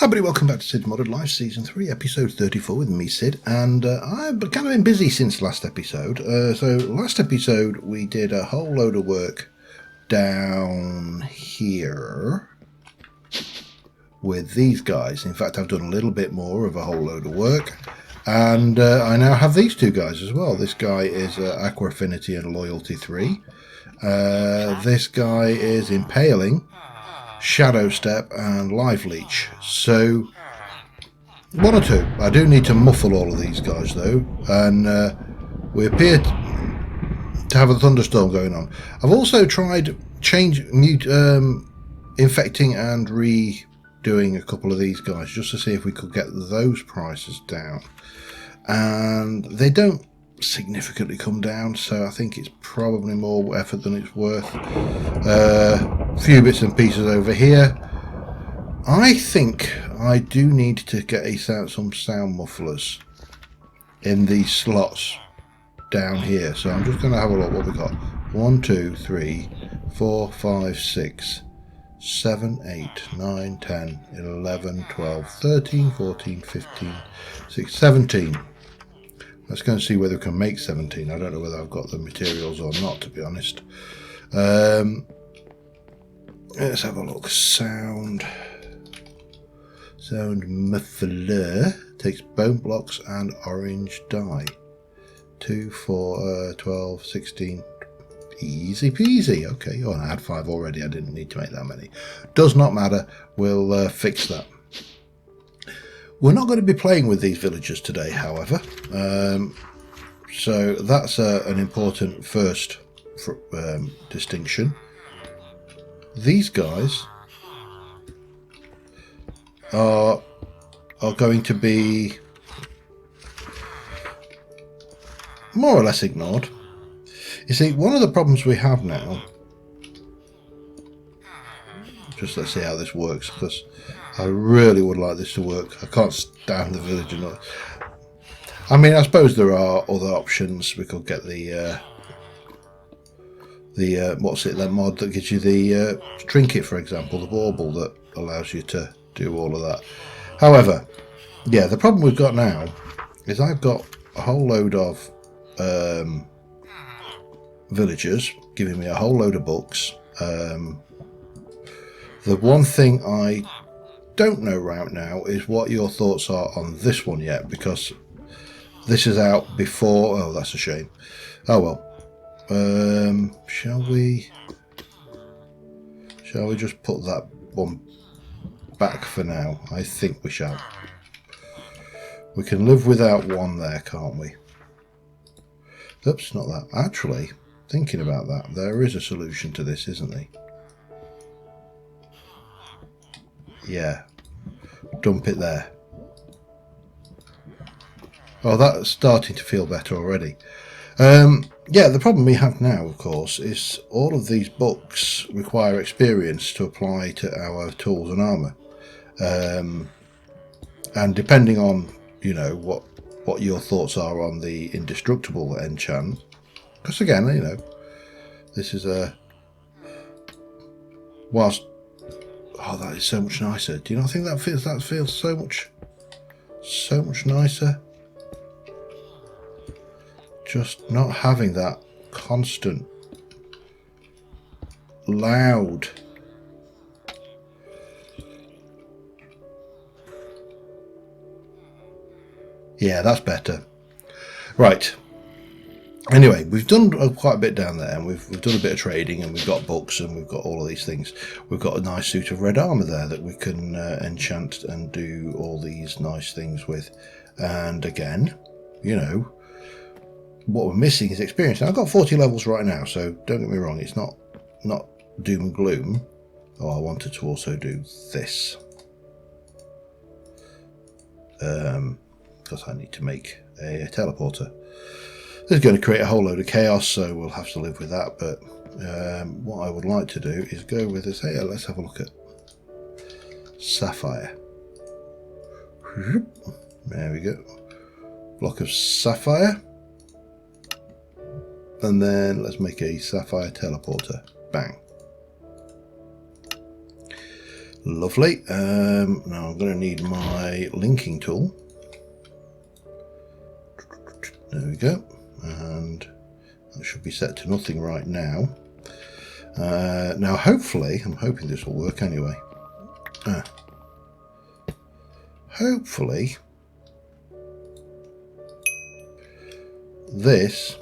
Hi everybody, welcome back to Cids Modded Life Season 3, Episode 34 with me, Cid, and I've kind of been busy since last episode. So last episode we did a whole load of work down here with these guys. In fact, I've done a little bit more of a whole load of work, and I now have these two guys as well. This guy is Aqua Affinity and Loyalty 3. This guy is Impaling, Shadow Step and Life Leech. So one or two. I do need to muffle all of these guys though, and we appear to have a thunderstorm going on. I've also tried infecting and redoing a couple of these guys just to see if we could get those prices down, and they don't significantly come down, so I think it's probably more effort than it's worth. A few bits and pieces over here. I think I do need to get some sound mufflers in these slots down here, so I'm just going to have a look what we got. 1, 2, 3, 4, 5, 6, 7, 8, 9, 10, 11, 12, 13, 14, 15, 16, 17. Let's go and see whether we can make 17. I don't know whether I've got the materials or not, to be honest. Let's have a look. Sound muffler takes bone blocks and orange dye. 2, 4, 12, 16. Easy peasy. Okay. Oh, and I had 5 already. I didn't need to make that many. Does not matter. We'll fix that. We're not going to be playing with these villagers today, however, so that's an important first distinction. These guys are going to be more or less ignored. You see, one of the problems we have now, just let's see how this works, because I really would like this to work. I can't stand the villager noise. I mean, I suppose there are other options. We could get the what's it, that mod that gives you the trinket, for example, the bauble that allows you to do all of that. However, yeah, the problem we've got now is I've got a whole load of villagers giving me a whole load of books. The one thing I don't know right now is what your thoughts are on this one yet, because this is out before. Oh, that's a shame. Oh well. Shall we just put that one back for now? I think we shall. We can live without one there, can't we? Oops, not that. Actually, thinking about that, there is a solution to this, isn't there? Yeah. Dump it there. Oh, that's starting to feel better already. Yeah, the problem we have now, of course, is all of these books require experience to apply to our tools and armour. And depending on, you know, what your thoughts are on the indestructible enchant, because again, you know, this is a... Whilst... Oh, that is so much nicer. Do you not think that feels so much nicer? Just not having that constant loud yeah, that's better. Right, anyway, we've done quite a bit down there, and we've done a bit of trading, and we've got books, and we've got all of these things. We've got a nice suit of red armour there that we can enchant and do all these nice things with. And again, you know, what we're missing is experience. Now, I've got 40 levels right now, so don't get me wrong, it's not doom and gloom. Oh, I wanted to also do this, because I need to make a teleporter. This is going to create a whole load of chaos, so we'll have to live with that. But what I would like to do is go with this. Hey, let's have a look at sapphire. There we go. Block of sapphire. And then let's make a sapphire teleporter. Bang. Lovely. Now I'm going to need my linking tool. There we go. And that should be set to nothing right now. Now hopefully, I'm hoping this will work anyway. Hopefully this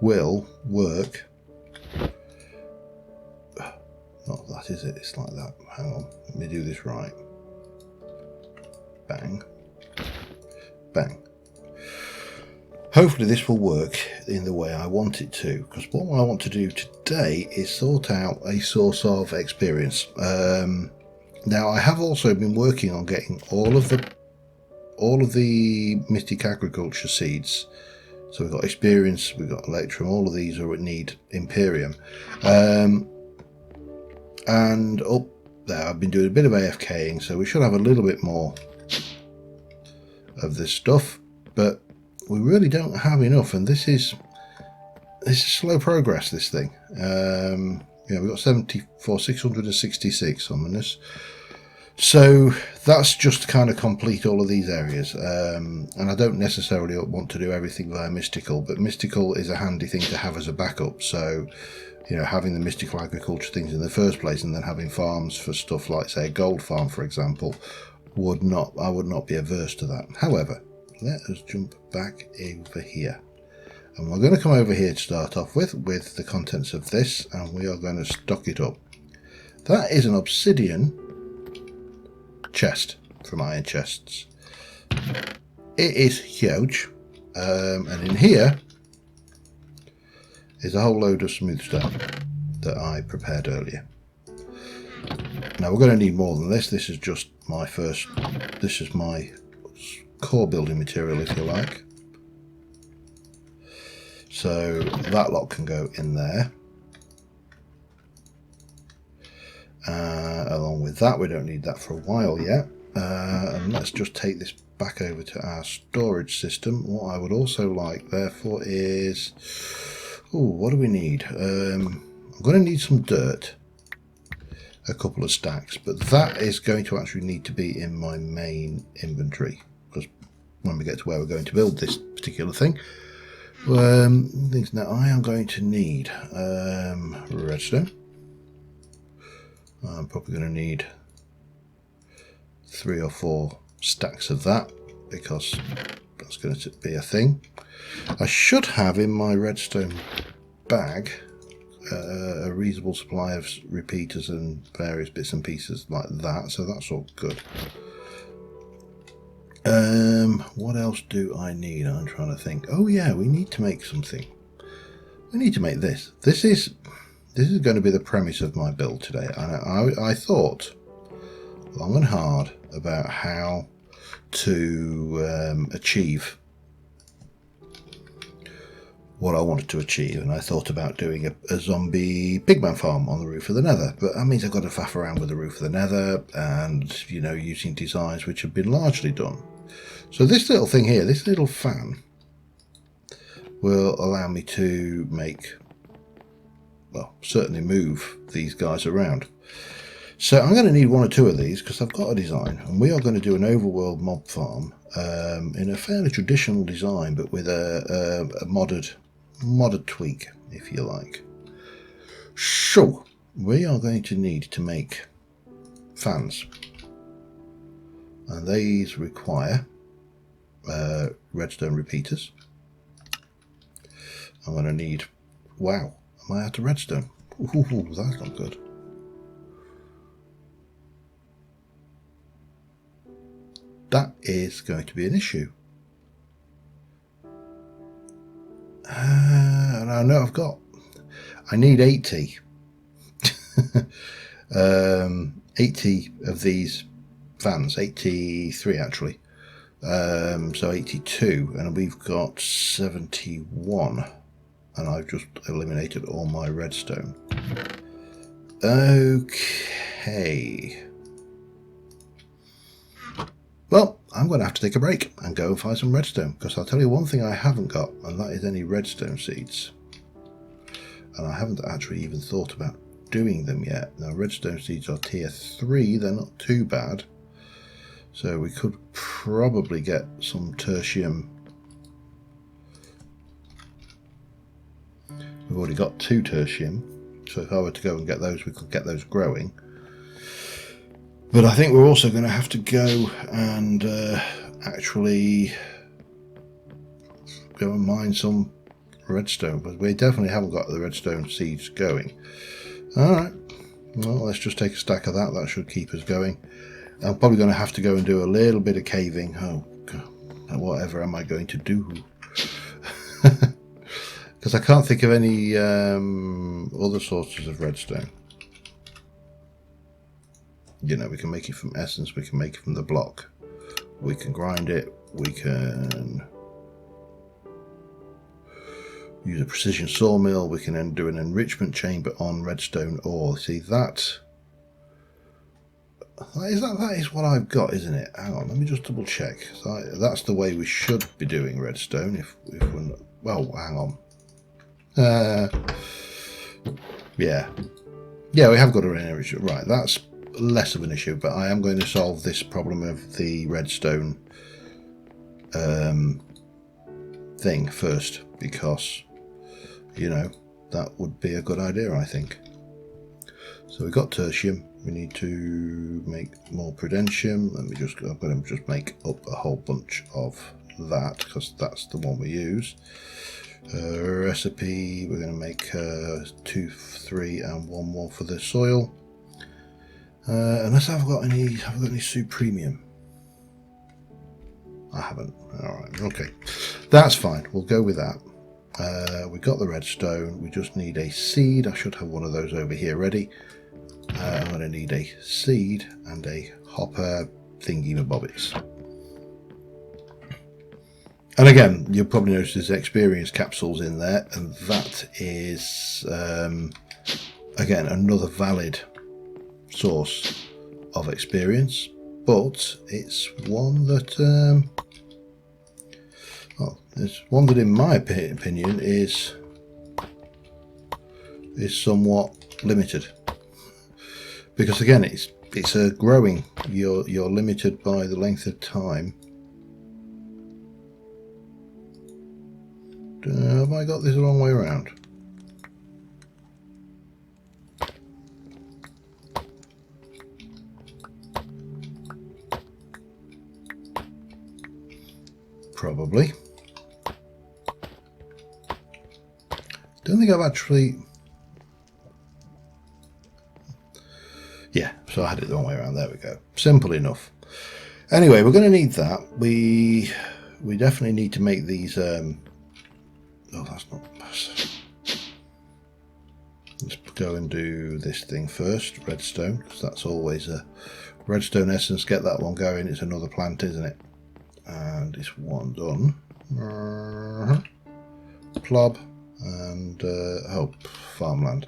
will work. Not that, is it? It's like that. Hang on, let me do this right. Bang. Bang. Hopefully this will work in the way I want it to, because what I want to do today is sort out a source of experience. Now I have also been working on getting all of the Mystic Agriculture seeds. So we've got experience, we've got electrum, all of these are need Imperium. And up there I've been doing a bit of AFKing, so we should have a little bit more of this stuff, but we really don't have enough, and this is slow progress, this thing. Yeah, we've got 666 on this. So that's just to kind of complete all of these areas. And I don't necessarily want to do everything via Mystical, but Mystical is a handy thing to have as a backup. So, you know, having the Mystical Agriculture things in the first place and then having farms for stuff like, say, a gold farm, for example, I would not be averse to that. However, let us jump back over here. And we're going to come over here to start off with the contents of this, and we are going to stock it up. That is an obsidian chest from Iron Chests. It is huge, and in here is a whole load of smooth stone that I prepared earlier. Now we're going to need more than this. This is just my this is my core building material, if you like. So that lot can go in there. Along with that, we don't need that for a while yet. And let's just take this back over to our storage system. What I would also like, therefore, is... what do we need? I'm going to need some dirt. A couple of stacks. But that is going to actually need to be in my main inventory. Because when we get to where we're going to build this particular thing... things now I am going to need redstone. I'm probably going to need 3 or 4 stacks of that, because that's going to be a thing. I should have in my redstone bag a reasonable supply of repeaters and various bits and pieces like that, so that's all good. What else do I need? I'm trying to think. Oh yeah, we need to make something. We need to make this. This is going to be the premise of my build today. And I thought long and hard about how to achieve what I wanted to achieve, and I thought about doing a zombie pigman farm on the roof of the nether, but that means I've got to faff around with the roof of the nether and, you know, using designs which have been largely done. So this little thing here, this little fan, will allow me to make, well, certainly move these guys around. So I'm going to need 1 or 2 of these because I've got a design, and we are going to do an overworld mob farm in a fairly traditional design, but with a modded tweak, if you like. So we are going to need to make fans, and these require redstone repeaters. I'm going to need, wow, am I out of redstone? Ooh, that's not good. That is going to be an issue. And I know I need 80. 80 of these fans, 83 actually. So 82, and we've got 71. And I've just eliminated all my redstone. Okay. Well, I'm going to have to take a break and go and find some redstone, because I'll tell you one thing I haven't got, and that is any redstone seeds. And I haven't actually even thought about doing them yet. Now redstone seeds are tier 3, they're not too bad. So we could probably get some tertium. We've already got 2 tertium, so if I were to go and get those, we could get those growing. But I think we're also going to have to go and actually go and mine some redstone, but we definitely haven't got the redstone seeds going. Alright, well, let's just take a stack of that. That should keep us going. I'm probably going to have to go and do a little bit of caving. Oh God, whatever am I going to do? Because I can't think of any other sources of redstone. You know, we can make it from essence, we can make it from the block, we can grind it, we can use a precision sawmill, we can then do an enrichment chamber on redstone ore. See, that is what I've got, isn't it? Hang on, let me just double check. So that's the way we should be doing redstone. If we're not, well, hang on. Yeah, we have got an enrichment. Right, that's less of an issue. But I am going to solve this problem of the redstone thing first, because you know that would be a good idea, I think. So we've got tertium. We need to make more prudentium. I'm going to just make up a whole bunch of that, because that's the one we use. Recipe, we're going to make 2, 3 and 1 more for the soil. Unless I've got any supremium. I haven't. Alright, okay. That's fine. We'll go with that. We've got the redstone. We just need a seed. I should have one of those over here ready. I'm going to need a seed and a hopper thingy-mabobbits. And again, you'll probably notice there's experience capsules in there, and that is, again, another valid source of experience, but it's one that, well, it's one that in my opinion is somewhat limited. Because again, it's a growing. You're limited by the length of time. Have I got this the wrong way around? Probably. Don't think I've actually. Yeah, so I had it the wrong way around. There we go. Simple enough. Anyway, we're going to need that. We definitely need to make these. Oh, that's not. Let's go and do this thing first. Redstone, because that's always a redstone essence. Get that one going. It's another plant, isn't it? And it's one done. Plob and farmland.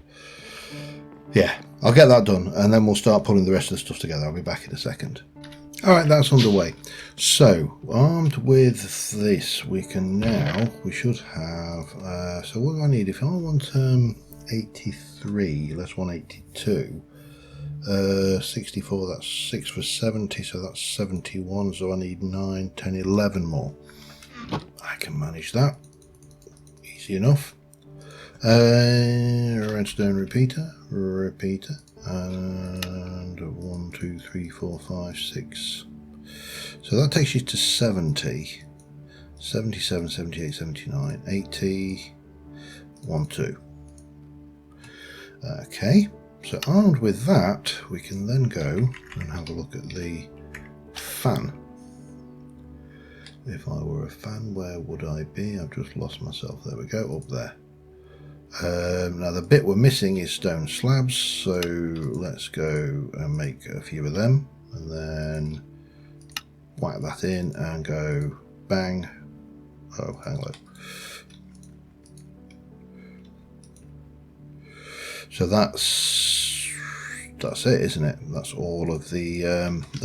Yeah, I'll get that done, and then we'll start pulling the rest of the stuff together. I'll be back in a second. Alright, that's underway. So, armed with this, we should have, so what do I need? If I want 83, let's 182, 64, that's 6 for 70, so that's 71, so I need 9, 10, 11 more. I can manage that. Easy enough. Redstone repeater, and 1, 2, 3, 4, 5, 6. So that takes you to 70, 77, 78, 79, 80, 1, 2. Okay, so armed with that, we can then go and have a look at the fan. If I were a fan, where would I be? I've just lost myself. There we go, up there. Now the bit we're missing is stone slabs, so let's go and make a few of them, and then whack that in and go bang. Oh, hang on. So that's it, isn't it? That's all of the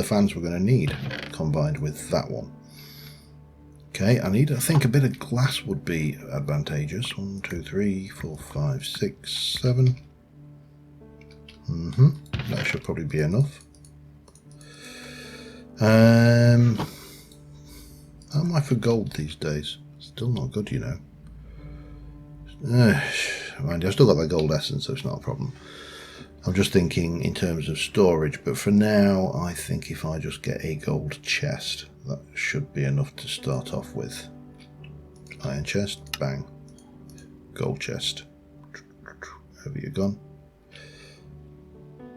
fans we're going to need combined with that one. Okay, I think a bit of glass would be advantageous. 1, 2, 3, 4, 5, 6, 7. That should probably be enough. How am I for gold these days? Still not good, you know. Mind you, I've still got that gold essence, so it's not a problem. I'm just thinking in terms of storage, but for now, I think if I just get a gold chest, that should be enough to start off with. Iron chest, bang. Gold chest. Over you're gone.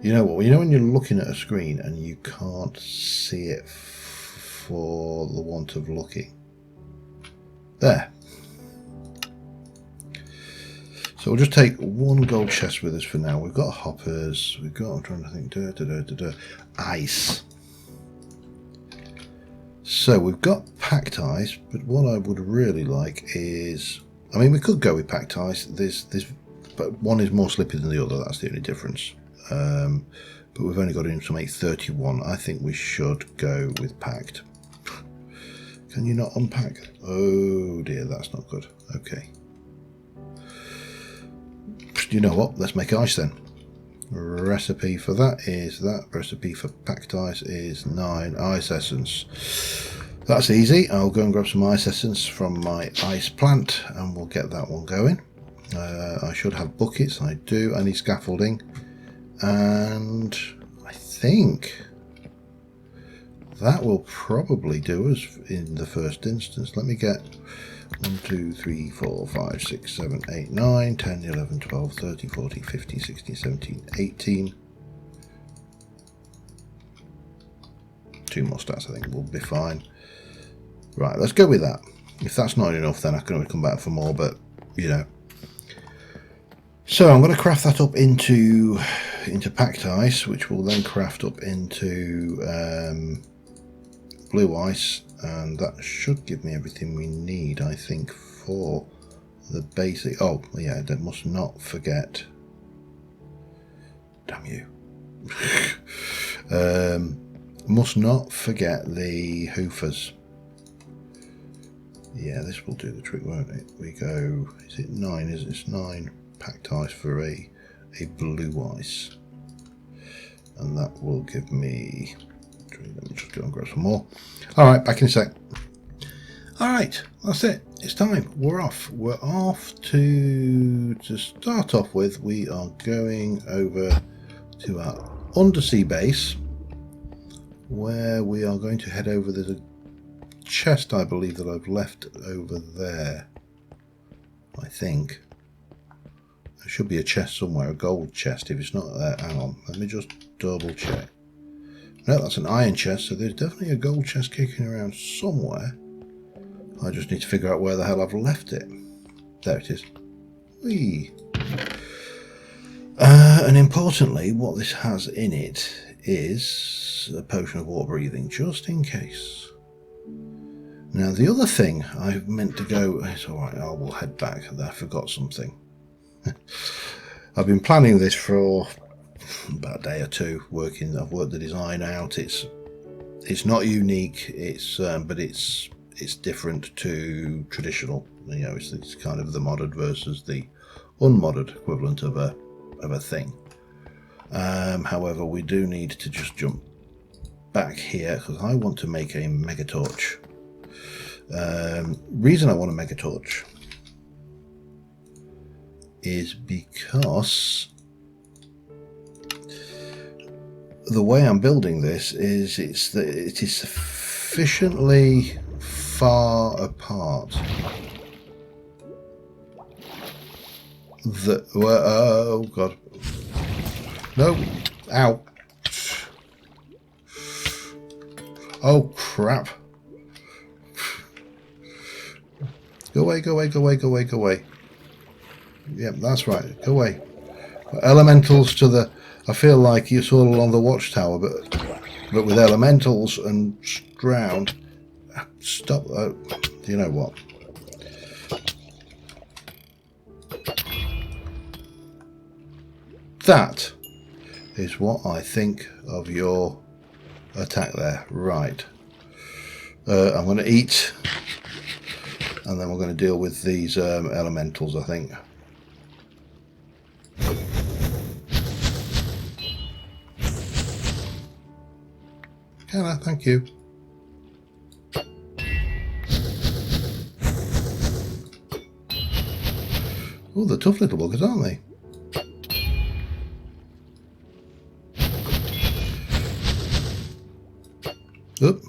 You know what? You know when you're looking at a screen and you can't see it for the want of looking? There. So we'll just take one gold chest with us for now. We've got hoppers. We've got, I'm trying to think, ice. So we've got packed ice, but what I would really like is, I mean, we could go with packed ice. But one is more slippery than the other. That's the only difference. But we've only got in to make 31. I think we should go with packed. Can you not unpack? Oh dear, that's not good. Okay. You know what? Let's make ice then. Recipe for that is that. Recipe for packed ice is 9 ice essence. That's easy. I'll go and grab some ice essence from my ice plant and we'll get that one going. I should have buckets. I do. I need scaffolding. And I think that will probably do us in the first instance. Let me get 1, 2, 3, 4, 5, 6, 7, 8, 9, 10, 11, 12, 13, 14, 15, 16, 17, 18. 2 more stats, I think we'll be fine. Right, let's go with that. If that's not enough, then I can always come back for more, but you know. So I'm going to craft that up into packed ice, which will then craft up into blue ice, and that should give me everything we need, I think, for the basic. Oh yeah, I must not forget. Damn you. Must not forget the hoofers. Yeah, this will do the trick, won't it? We go, is it 9? It's 9 packed ice for a blue ice, and that will give me, let me just go and grab some more. Alright, back in a sec. Alright, that's it, it's time, we're off to start off with. We are going over to our undersea base, where we are going to head over. There's a chest, I believe, that I've left over there, I think. There should be a chest somewhere, a gold chest. If it's not there, hang on, let me just double check. No, that's an iron chest, so there's definitely a gold chest kicking around somewhere. I just need to figure out where the hell I've left it. There it is. Whee! And importantly, what this has in it is a potion of water breathing, just in case. Now, the other thing I meant to go, it's alright, I will head back. I forgot something. I've been planning this for about a day or two. I've worked the design out. It's not unique. But it's different to traditional. You know, it's kind of the modded versus the unmodded equivalent of a thing. However, we do need to just jump back here because I want to make a mega torch. Reason I want a mega torch is because the way I'm building this is it is sufficiently far apart that, oh god, no, ow, oh crap, go away, go away, go away, go away, go away. Yep, that's right, go away. Elementals to the, I feel like you're sort of along the watchtower, but with elementals and drowned. Stop. You know what? That is what I think of your attack there. Right. I'm going to eat, and then we're going to deal with these elementals, I think. Can I? Thank you. Oh, they're tough little buggers, aren't they? Oop.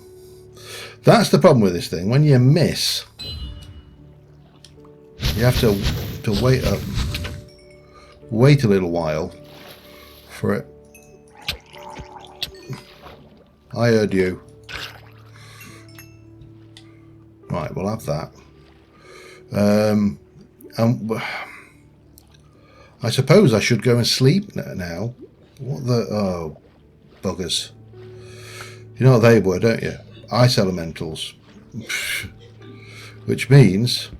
That's the problem with this thing. When you miss, you have to wait a little while for it. I heard you. Right, we'll have that. I suppose I should go and sleep now. What the... Oh, buggers. You know what they were, don't you? Ice elementals. Which means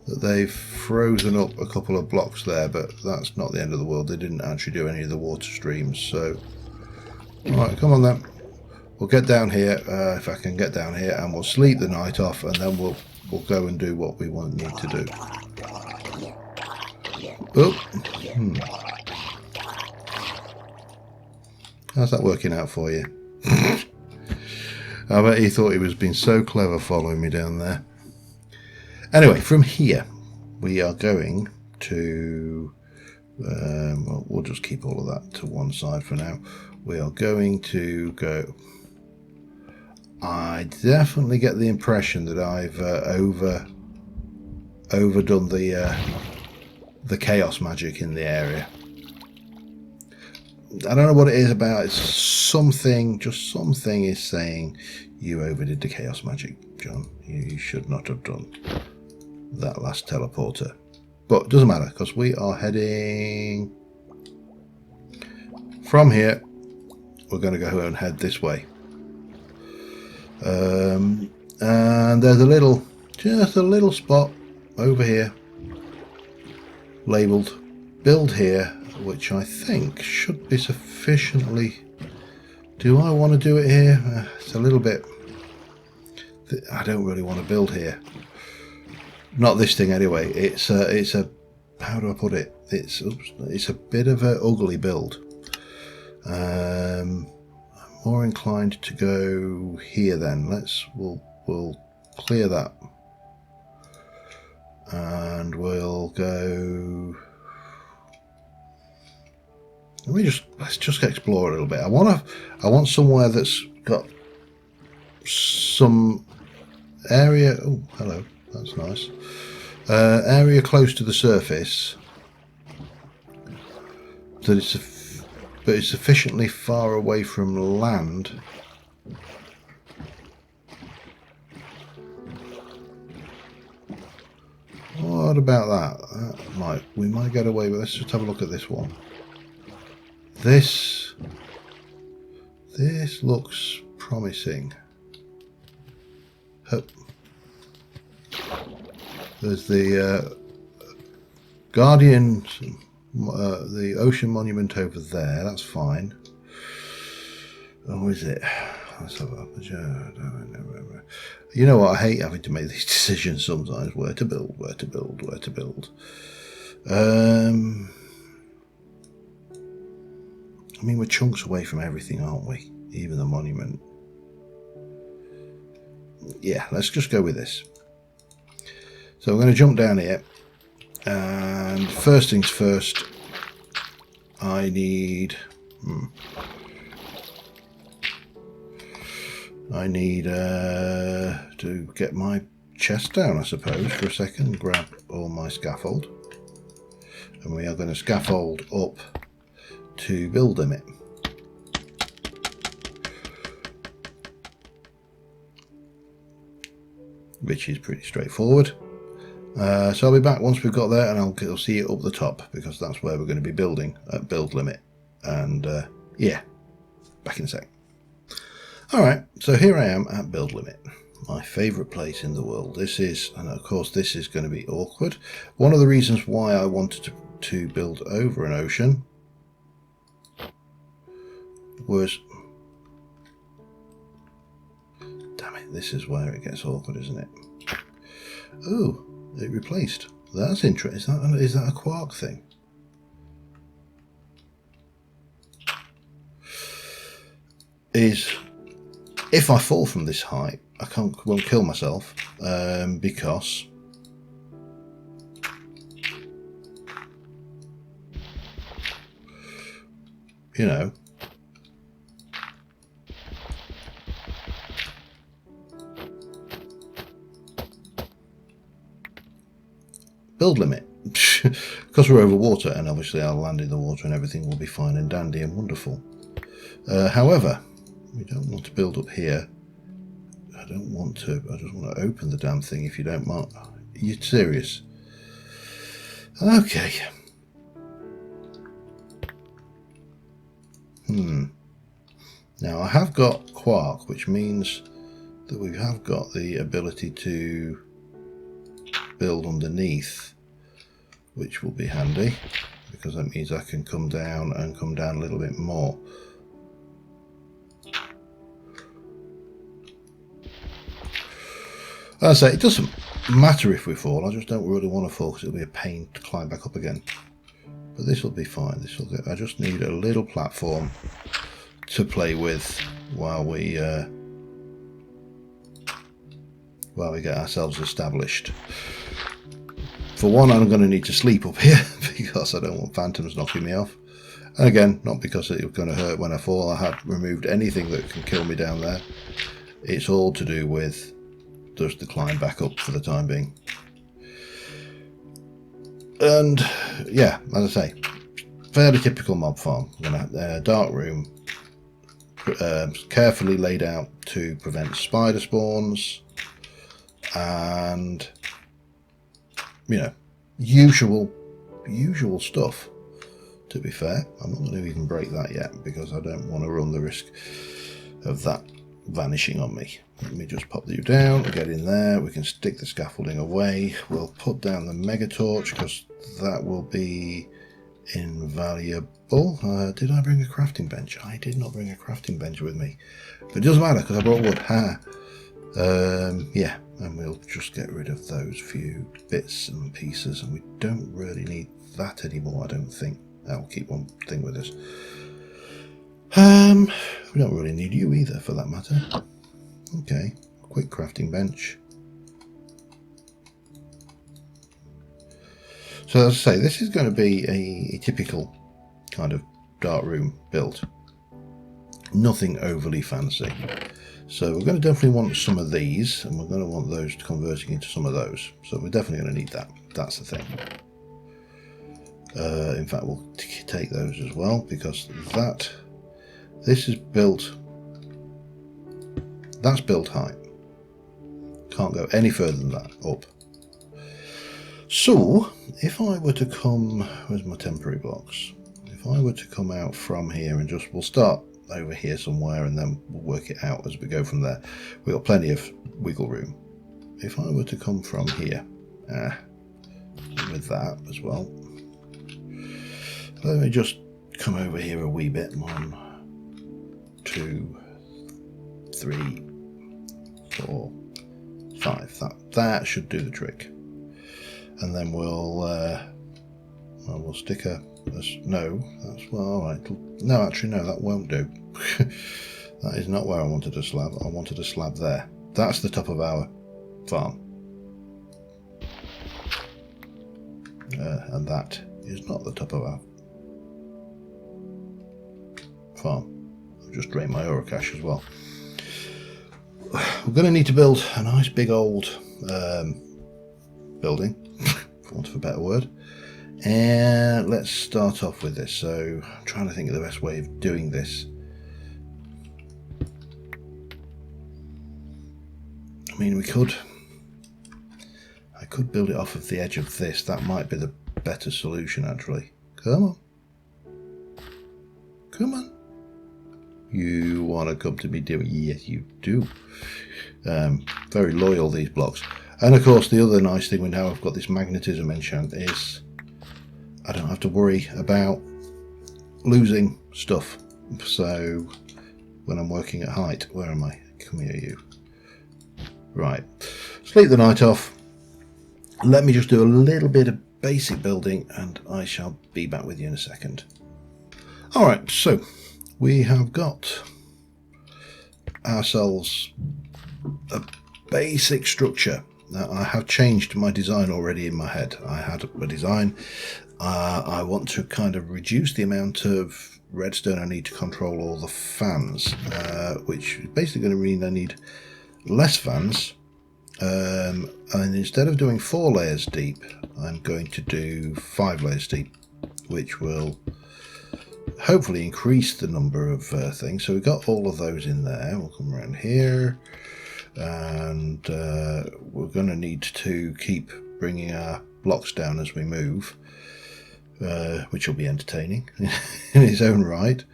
that they've frozen up a couple of blocks there, but that's not the end of the world. They didn't actually do any of the water streams, so... Alright, come on then. We'll get down here, if I can get down here, and we'll sleep the night off, and then we'll go and do what we need to do. Oh, How's that working out for you? I bet he thought he was being so clever following me down there. Anyway, from here, we are going to... well, we'll just keep all of that to one side for now. We are going to go... I definitely get the impression that I've overdone the chaos magic in the area. I don't know what it is about. It's something, just something is saying you overdid the chaos magic, John. You should not have done that last teleporter. But it doesn't matter, because we are heading from here. We're going to go and head this way. And there's just a little spot over here labelled build here, which I think should be sufficiently... Do I want to do it here? It's a little bit... I don't really want to build here. Not this thing anyway. It's a how do I put it? It's a bit of an ugly build. I'm more inclined to go here then. We'll clear that. And we'll go... Let's just explore a little bit. I want somewhere that's got some area. Oh, hello. That's nice. Area close to the surface. That but it's sufficiently far away from land. What about that? We might get away with. Let's just have a look at this one. This looks promising. There's the Guardian, the ocean monument over there. That's fine. Oh, is it? Let's have a... You know what? I hate having to make these decisions sometimes. Where to build, where to build, where to build. I mean, we're chunks away from everything, aren't we? Even the monument. Yeah, let's just go with this. So we're going to jump down here. And first things first, I need... I need to get my chest down, I suppose, for a second. Grab all my scaffold. And we are going to scaffold up to build limit. Which is pretty straightforward. So I'll be back once we've got there, and I'll see it up the top, because that's where we're going to be building at build limit. And yeah, back in a sec. Alright, so here I am at build limit. My favourite place in the world. This is, and of course this is going to be awkward. One of the reasons why I wanted to build over an ocean was... Damn it, this is where it gets awkward, isn't it? Oh, it replaced. That's interesting. Is that a quark thing? is if I fall from this height, I won't kill myself because you know, build limit. Because we're over water, and obviously I'll land in the water and everything will be fine and dandy and wonderful. However, we don't want to build up here. I don't want to. I just want to open the damn thing, if you don't mind. Are you serious? Okay. Now I have got quark, which means that we have got the ability to build underneath, which will be handy because that means I can come down and come down a little bit more. As I say, it doesn't matter if we fall. I just don't really want to fall because it'll be a pain to climb back up again. But this will be fine. This will get. I just need a little platform to play with while we get ourselves established. For one, I'm going to need to sleep up here because I don't want phantoms knocking me off. And again, not because it's going to hurt when I fall. I have removed anything that can kill me down there. It's all to do with just the climb back up for the time being. And yeah, as I say, fairly typical mob farm. I'm going to have a dark room, carefully laid out to prevent spider spawns, and you know, usual stuff. To be fair, I'm not going to even break that yet because I don't want to run the risk of that vanishing on me. Let me just pop you down, get in there. We can stick the scaffolding away. We'll put down the mega torch because that will be invaluable. Did I bring a crafting bench? I did not bring a crafting bench with me, but it doesn't matter because I brought wood. Yeah, and we'll just get rid of those few bits and pieces, and we don't really need that anymore, I don't think. I'll keep one thing with us. We don't really need you either, for that matter. Okay, quick crafting bench. So as I say, this is going to be a typical kind of dark room build. Nothing overly fancy. So we're going to definitely want some of these, and we're going to want those converting into some of those. So we're definitely going to need that. That's the thing. In fact, we'll take those as well, because this is built, that's built high. Can't go any further than that up. So if I were to come, where's my temporary blocks? If I were to come out from here and we'll start over here somewhere and then we'll work it out as we go from there. We've got plenty of wiggle room. If I were to come from here, with that as well, let me just come over here a wee bit. 1, 2, 3, 4, 5. That should do the trick. And then we'll stick no, that's well, all right. No, actually, no, that won't do. That is not where I wanted a slab. I wanted a slab there. That's the top of our farm. And that is not the top of our farm. I've just drained my ore cache as well. We're going to need to build a nice big old building, for want of a better word. And let's start off with this. So I'm trying to think of the best way of doing this. I mean, I could build it off of the edge of this. That might be the better solution, actually. Come on. Come on. You want to come to me, do it? Yes, you do. Very loyal, these blocks. And of course, the other nice thing, we now have got this magnetism enchant, is I don't have to worry about losing stuff. So when I'm working at height, where am I? Come here, you. Right. Sleep the night off. Let me just do a little bit of basic building and I shall be back with you in a second. Alright, so we have got ourselves a basic structure. Now, I have changed my design already in my head. I had a design. I want to kind of reduce the amount of redstone I need to control all the fans, which is basically going to mean I need less fans. And instead of doing 4 layers deep, I'm going to do 5 layers deep, which will hopefully increase the number of things. So we've got all of those in there. We'll come around here, and we're going to need to keep bringing our blocks down as we move, which will be entertaining in its own right.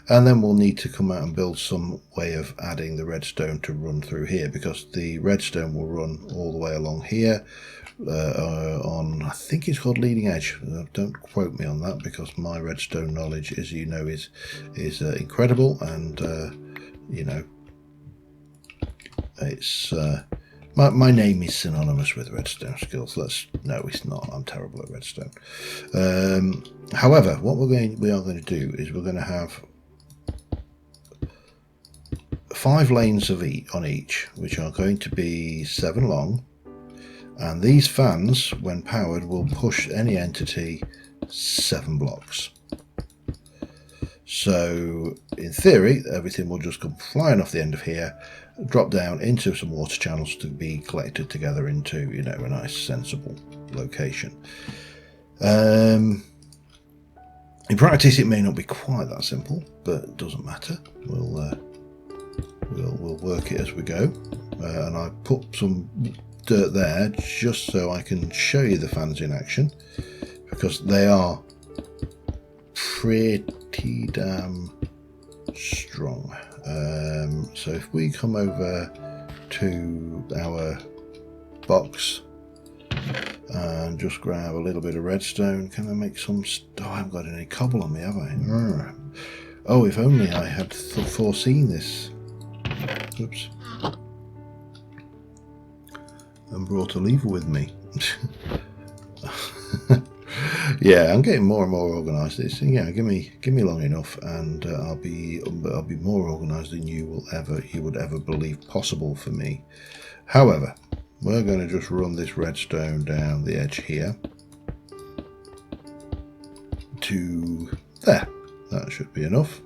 And then we'll need to come out and build some way of adding the redstone to run through here, because the redstone will run all the way along here on, I think it's called leading edge. Don't quote me on that, because my redstone knowledge, as you know, is incredible, and you know, it's my name is synonymous with redstone skills. No, it's not. I'm terrible at redstone. However, what we are going to do is we're going to have 5 lanes of on each, which are going to be 7 long, and these fans, when powered, will push any entity 7 blocks. So in theory, everything will just come flying off the end of here, drop down into some water channels to be collected together into, you know, a nice sensible location. In practice, it may not be quite that simple, but it doesn't matter. We'll work it as we go. And I put some dirt there just so I can show you the fans in action, because they are pretty damn strong. So if we come over to our box and just grab a little bit of redstone, can I make some? Oh, I haven't got any cobble on me, have I? Oh, if only I had foreseen this. Oops. And brought a lever with me. Yeah, I'm getting more and more organised. It's, yeah, give me long enough, and I'll be more organised than you would ever believe possible for me. However, we're going to just run this redstone down the edge here to there. That should be enough.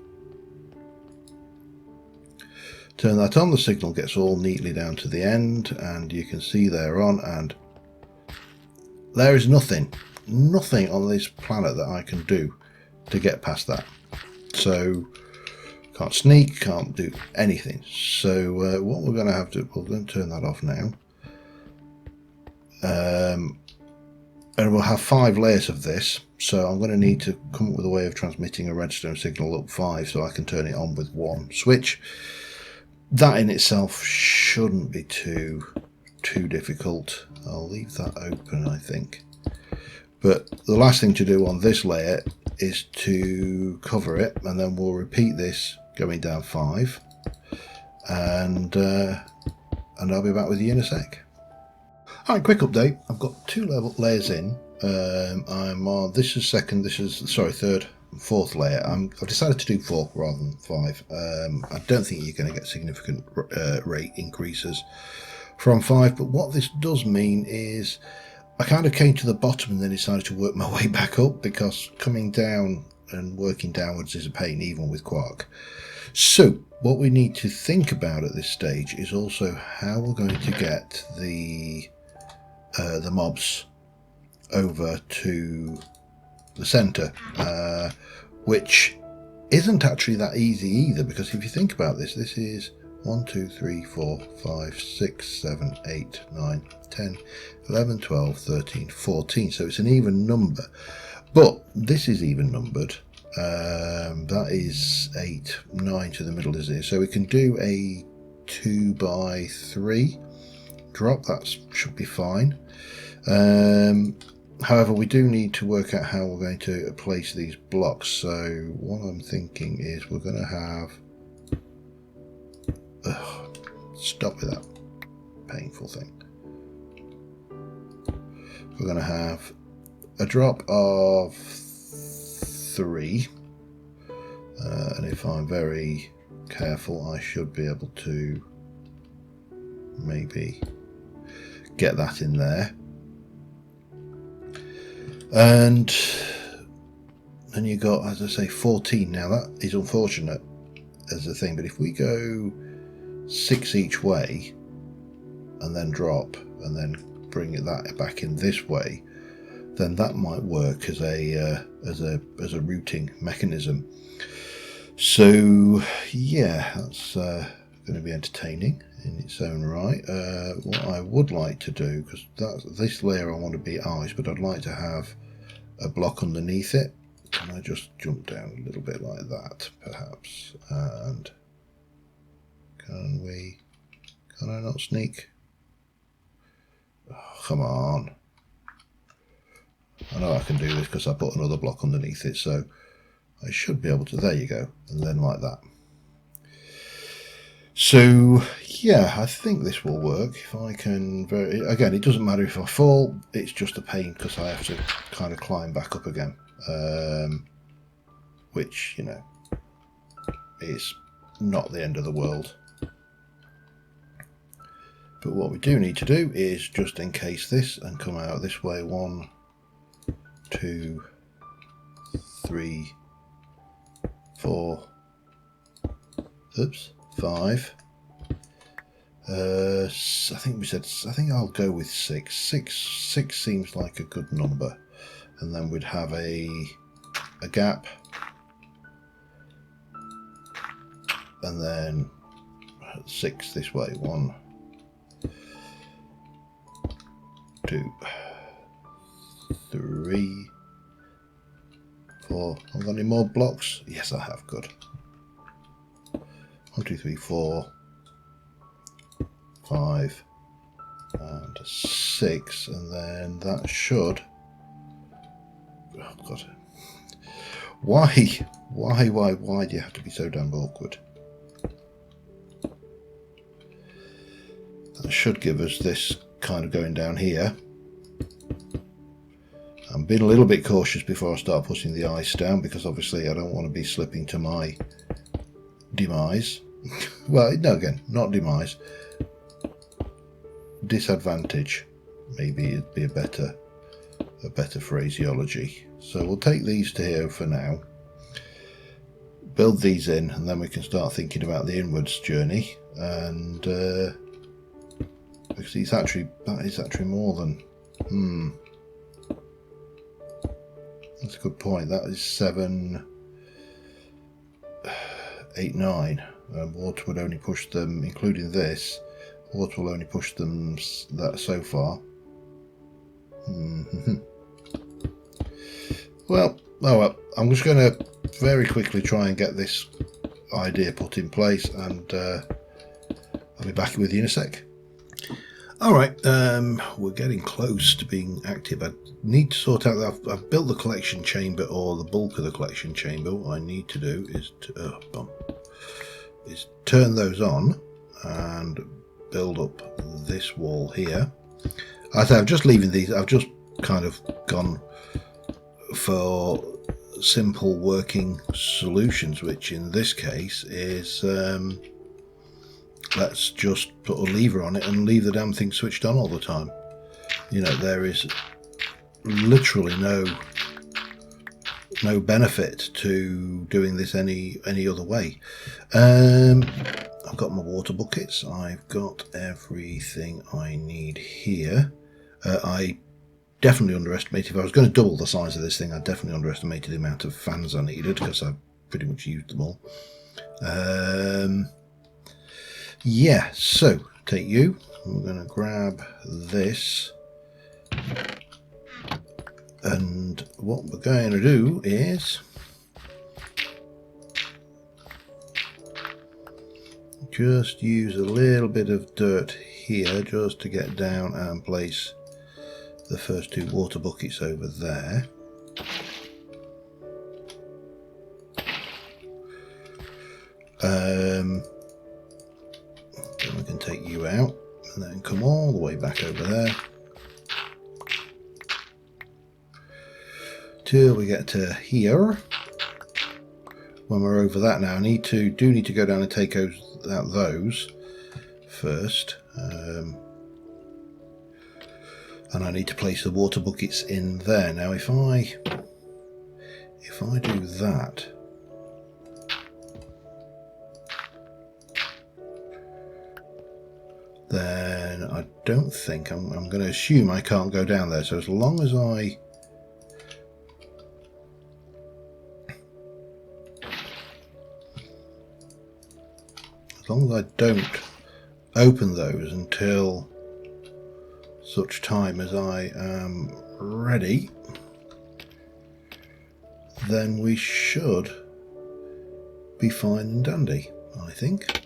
Turn that on. The signal gets all neatly down to the end, and you can see they're on, and there is nothing on this planet that I can do to get past that. So can't sneak, can't do anything. So what we're going to have to, we're going to turn that off now, and we'll have 5 layers of this. So I'm going to need to come up with a way of transmitting a redstone signal up 5 so I can turn it on with 1 switch. That in itself shouldn't be too difficult. I'll leave that open, I think. But the last thing to do on this layer is to cover it, and then we'll repeat this going down 5, and I'll be back with you in a sec. Alright, quick update. I've got 2 layers in. I'm on, this is second, this is, sorry, third and fourth layer. I've decided to do 4 rather than 5. I don't think you're going to get significant rate increases from 5, but what this does mean is I kind of came to the bottom and then decided to work my way back up, because coming down and working downwards is a pain, even with Quark. So what we need to think about at this stage is also how we're going to get the mobs over to the center, which isn't actually that easy either, because if you think about this, this is 1, 2, 3, 4, 5, 6, 7, 8, 9, 10, 11, 12, 13, 14. So it's an even number, but this is even numbered. That is 8, 9 to the middle is here. So we can do a 2 by 3 drop. That should be fine. However, we do need to work out how we're going to place these blocks. So what I'm thinking is we're going to have... stop with that painful thing. We're going to have a drop of 3, and if I'm very careful, I should be able to maybe get that in there. And then you got, as I say, 14. Now that is unfortunate as a thing, but if we go 6 each way and then drop and then bring that back in this way, then that might work as a routing mechanism. So yeah, that's going to be entertaining in its own right. What I would like to do, because this layer I want to be ice, but I'd like to have a block underneath it. Can I just jump down a little bit like that, perhaps? And can I not sneak? Oh, come on. I know I can do this because I put another block underneath it, so I should be able to. There you go. And then like that. So yeah, I think this will work. If I can, again, it doesn't matter if I fall, it's just a pain because I have to kind of climb back up again, which, you know, is not the end of the world. But what we do need to do is just encase this and come out this way. 1, 2, 3, 4, oops, 5. I think I'll go with 6. 6 seems like a good number, and then we'd have a gap, and then 6 this way. 1, 2, 3, 4. Have I got any more blocks? Yes, I have. Good. 1, 2, 3, 4, 5, and 6, and then that should. Oh God! Why do you have to be so damn awkward? That should give us this kind of going down here. I'm being a little bit cautious before I start putting the ice down, because obviously I don't want to be slipping to my demise. Well, no, again, not demise. Disadvantage, maybe it'd be a better phraseology. So we'll take these to here for now, build these in, and then we can start thinking about the inwards journey. And because that is actually more than that's a good point. That is 7, 8, 9. Water would only push them, including this. Water will only push them that so far. Well, oh well. I'm just going to very quickly try and get this idea put in place, and I'll be back with you in a sec. Alright, we're getting close to being active. I need to sort out that I've built the collection chamber, or the bulk of the collection chamber. What I need to do is turn those on and build up this wall here. I say I'm just leaving these. I've just kind of gone for simple working solutions, which in this case is let's just put a lever on it and leave the damn thing switched on all the time. You know, there is literally no benefit to doing this any other way. I've got my water buckets. I've got everything I need here. I definitely underestimated. If I was going to double the size of this thing, I definitely underestimated the amount of fans I needed, because I pretty much used them all. Yeah, so take you. We're going to grab this, and what we're going to do is just use a little bit of dirt here just to get down and place the first 2 water buckets over there. Then we can take you out and then come all the way back over there till we get to here, when we're over that now, I need to go down and take out those first. And I need to place the water buckets in there. Now if I do that, then I don't think I'm going to assume I can't go down there. So as long as I don't open those until such time as I am ready, then we should be fine and dandy, I think.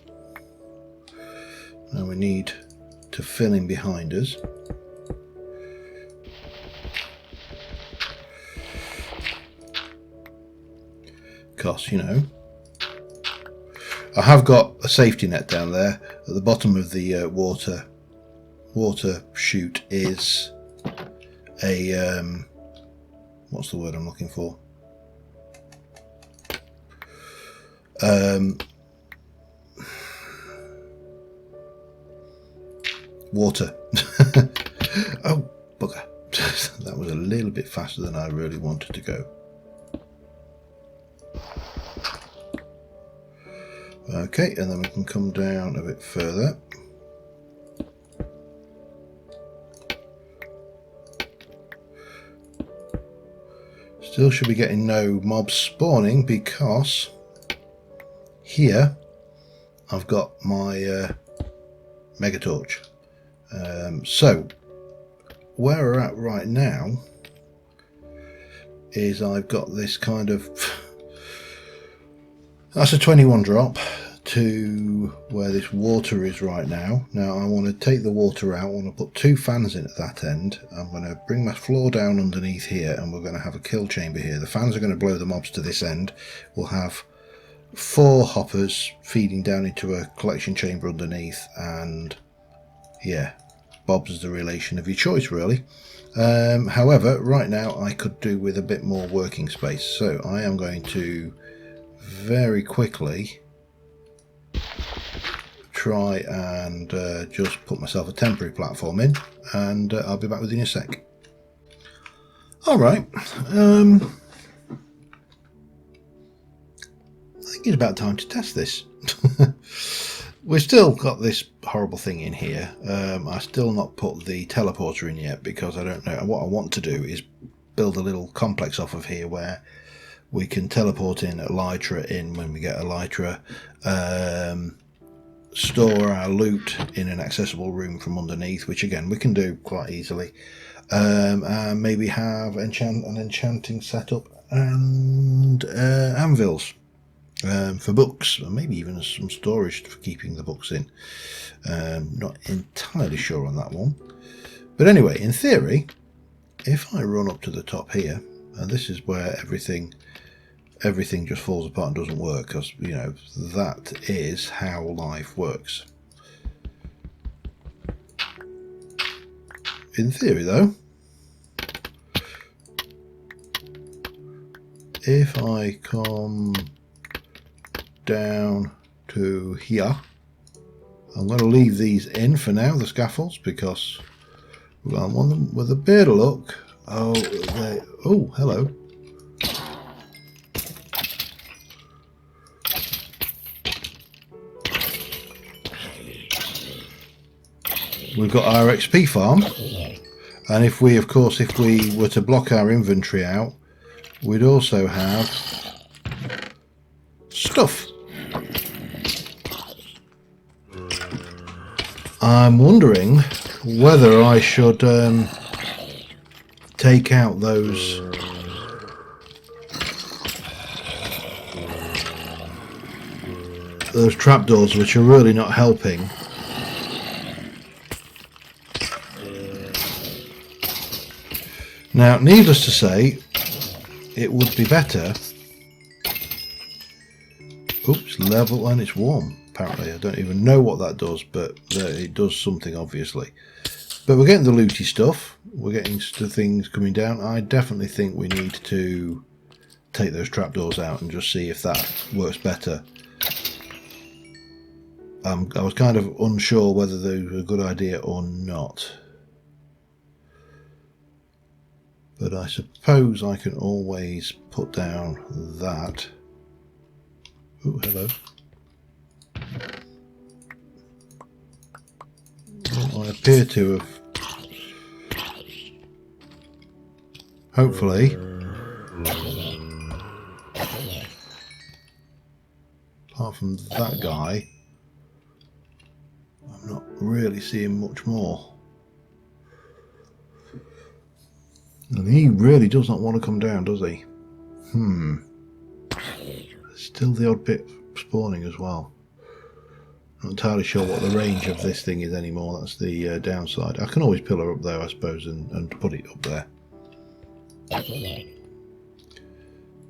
Now we need to fill in behind us. Because, you know, I have got a safety net down there at the bottom of the water chute is a what's the word I'm looking for? Water. Oh, bugger. That was a little bit faster than I really wanted to go. Okay, and then we can come down a bit further. Still should be getting no mobs spawning because here I've got my mega torch. So where we're at right now is I've got this kind of that's a 21 drop to where this water is right now. Now I want to take the water out. I want to put 2 fans in at that end. I'm going to bring my floor down underneath here, and we're going to have a kill chamber here. The fans are going to blow the mobs to this end. We'll have 4 hoppers feeding down into a collection chamber underneath, and yeah, Bob's is the relation of your choice, really. However, right now I could do with a bit more working space, so I am going to very quickly try and just put myself a temporary platform in, and I'll be back within a sec. Alright, I think it's about time to test this. We've still got this horrible thing in here. I've still not put the teleporter in yet because I don't know. What I want to do is build a little complex off of here where we can teleport in elytra in when we get elytra, store our loot in an accessible room from underneath, which again we can do quite easily, and maybe have an enchanting setup and anvils for books, and maybe even some storage for keeping the books in. Not entirely sure on that one, but anyway, in theory, if I run up to the top here, and this is where everything just falls apart and doesn't work, because you know that is how life works. In theory though, if I come down to here, I'm going to leave these in for now, the scaffolds, because I want them with a bit of luck. Oh, hello. We've got our XP farm, and if we were to block our inventory out, we'd also have stuff. I'm wondering whether I should take out those trapdoors, which are really not helping. Now, needless to say, it would be better. Oops, level, and it's warm. Apparently, I don't even know what that does, but it does something, obviously. But we're getting the looty stuff. We're getting things coming down. I definitely think we need to take those trapdoors out and just see if that works better. I was kind of unsure whether they were a good idea or not. But I suppose I can always put down that. Oh, hello. Well, I appear to have. Hopefully. Apart from that guy, I'm not really seeing much more. And he really does not want to come down, does he? Still the odd bit spawning as well. Not entirely sure what the range of this thing is anymore. That's the downside. I can always pillar up there, I suppose, and put it up there. But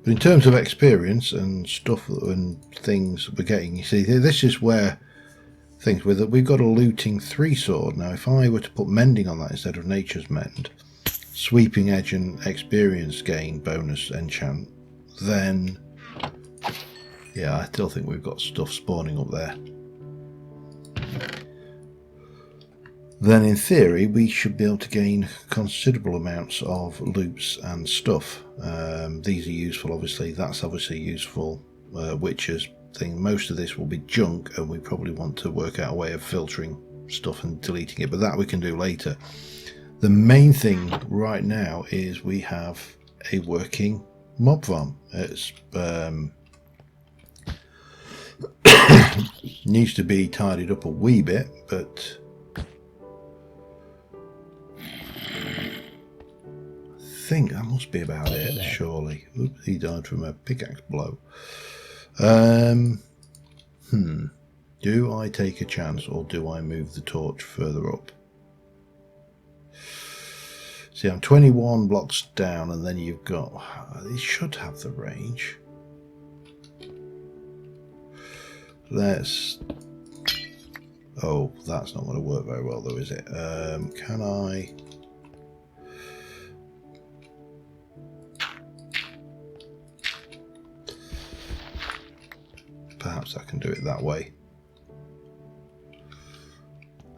in terms of experience and stuff and things we're getting, you see, this is where things with it. We've got a looting 3 sword. Now, if I were to put mending on that instead of nature's mend, sweeping edge and experience gain bonus enchant, then yeah, I still think we've got stuff spawning up there. Then in theory we should be able to gain considerable amounts of loots and stuff. These are useful, obviously. That's obviously useful. Witcher's thing. Most of this will be junk, and we probably want to work out a way of filtering stuff and deleting it, but that we can do later. The main thing right now is we have a working mob farm. It's needs to be tidied up a wee bit, but I think that must be about it, surely. Oops, he died from a pickaxe blow. Do I take a chance, or do I move the torch further up? See, I'm 21 blocks down, and then you've got... It should have the range. Let's... Oh, that's not going to work very well, though, is it? Can I... Perhaps I can do it that way.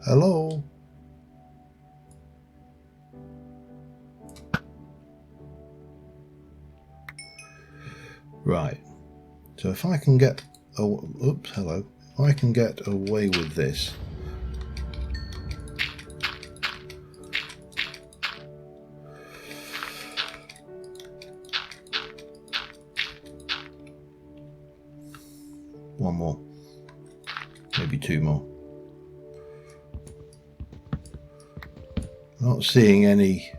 Hello? Right, so if I can get, oops, hello, if I can get away with this, one more, maybe 2 more. Not seeing any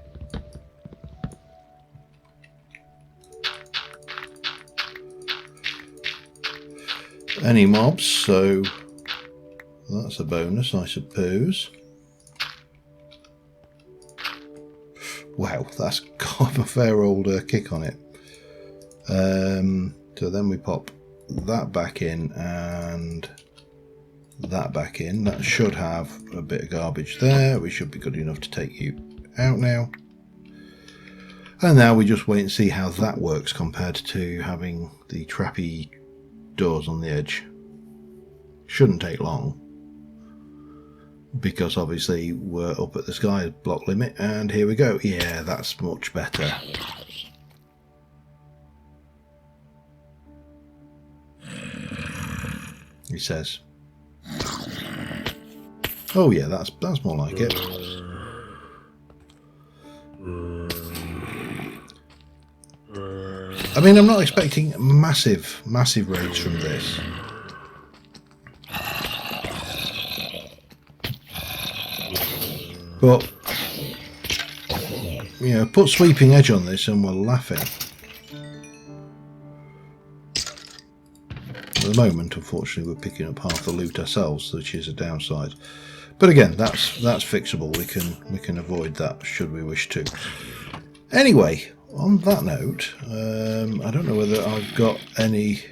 mobs, so that's a bonus, I suppose. Wow, that's got a fair old kick on it. So then we pop that back in and that back in. That should have a bit of garbage there. We should be good enough to take you out now. And now we just wait and see how that works compared to having the trappy doors on the edge. Shouldn't take long, because obviously we're up at the sky block limit, and here we go. Yeah, that's much better. He says. Oh yeah, that's more like it. I mean, I'm not expecting massive raids from this. But, you know, put sweeping edge on this and we're laughing. At the moment, unfortunately, we're picking up half the loot ourselves, which is a downside. But again, that's fixable. We can avoid that should we wish to. Anyway, on that note, I don't know whether I've got any...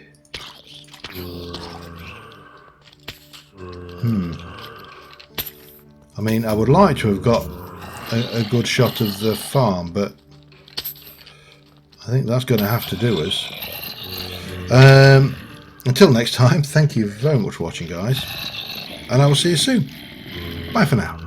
I mean, I would like to have got a good shot of the farm, but I think that's going to have to do us. Until next time, thank you very much for watching, guys, and I will see you soon. Bye for now.